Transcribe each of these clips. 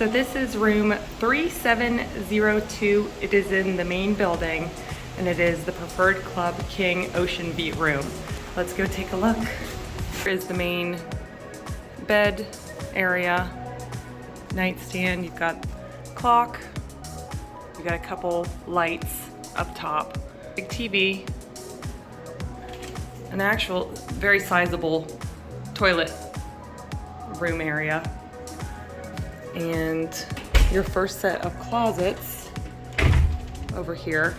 So this is room 3702. It is in the main building, and it is the Preferred Club King Ocean View room. Let's go take a look. Here is the main bed area, nightstand. You've got clock. You got a couple lights up top, big TV, an actual very sizable toilet room area, and your first set of closets over here.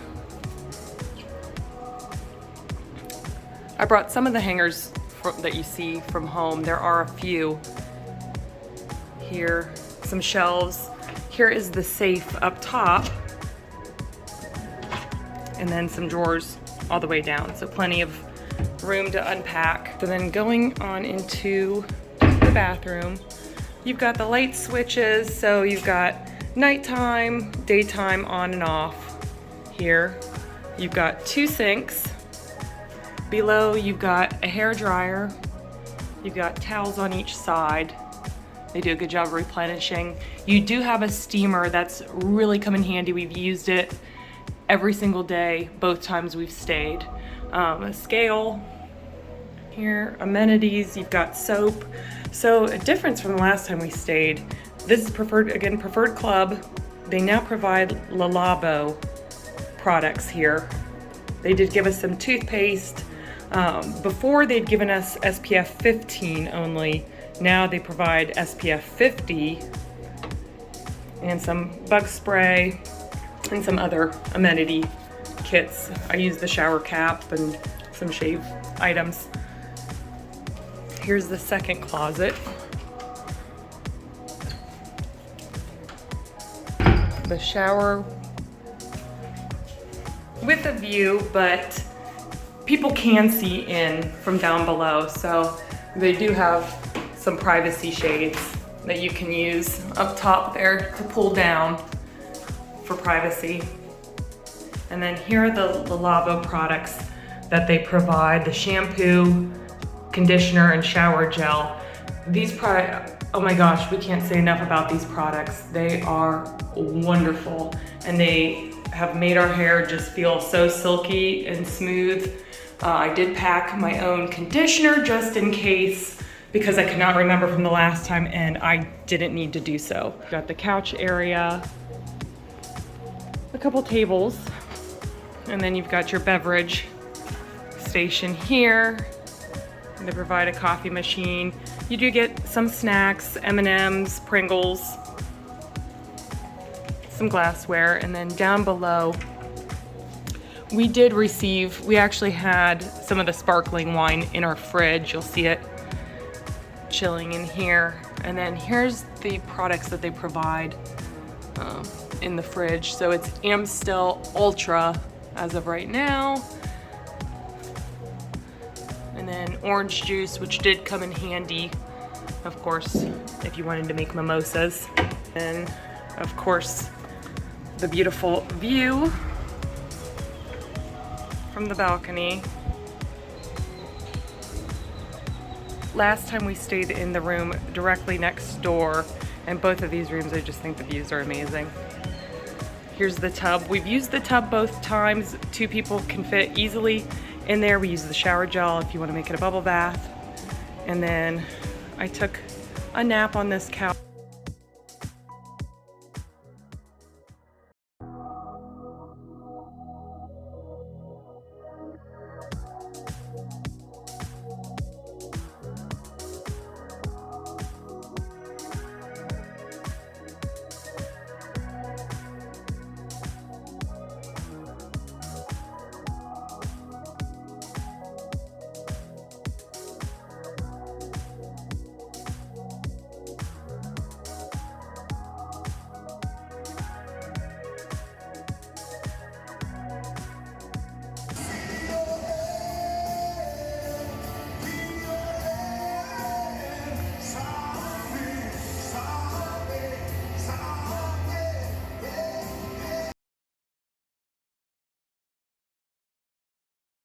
I brought some of the hangers that you see from home. There are a few here, some shelves. Here is the safe up top, and then some drawers all the way down. So plenty of room to unpack. So then going on into the bathroom, you've got the light switches. So you've got nighttime, daytime, on and off here. You've got two sinks. Below you've got a hair dryer. You've got towels on each side. They do a good job of replenishing. You do have a steamer that's really come in handy. We've used it every single day, both times we've stayed. A scale here, amenities, you've got soap. So a difference from the last time we stayed, this is Preferred Club. They now provide Le Labo products here. They did give us some toothpaste. Before they'd given us SPF 15 only. Now they provide SPF 50 and some bug spray and some other amenity kits. I use the shower cap and some shave items. Here's the second closet. The shower with a view, but people can see in from down below. So they do have some privacy shades that you can use up top there to pull down for privacy. And then here are the Le Labo products that they provide, the shampoo, conditioner, and shower gel. These products, oh my gosh, we can't say enough about these products. They are wonderful, and they have made our hair just feel so silky and smooth. I did pack my own conditioner just in case, because I could not remember from the last time, and I didn't need to do so. Got the couch area, a couple tables, and then you've got your beverage station here. And they provide a coffee machine. You do get some snacks, M&Ms, Pringles, some glassware, and then down below, we actually had some of the sparkling wine in our fridge. You'll see it chilling in here. And then here's the products that they provide in the fridge. So it's Amstel Ultra as of right now. And then orange juice, which did come in handy, of course, if you wanted to make mimosas. And of course, the beautiful view from the balcony. Last time we stayed in the room directly next door, and both of these rooms, I just think the views are amazing. Here's the tub. We've used the tub both times. Two people can fit easily in there. We use the shower gel if you want to make it a bubble bath. And then I took a nap on this couch.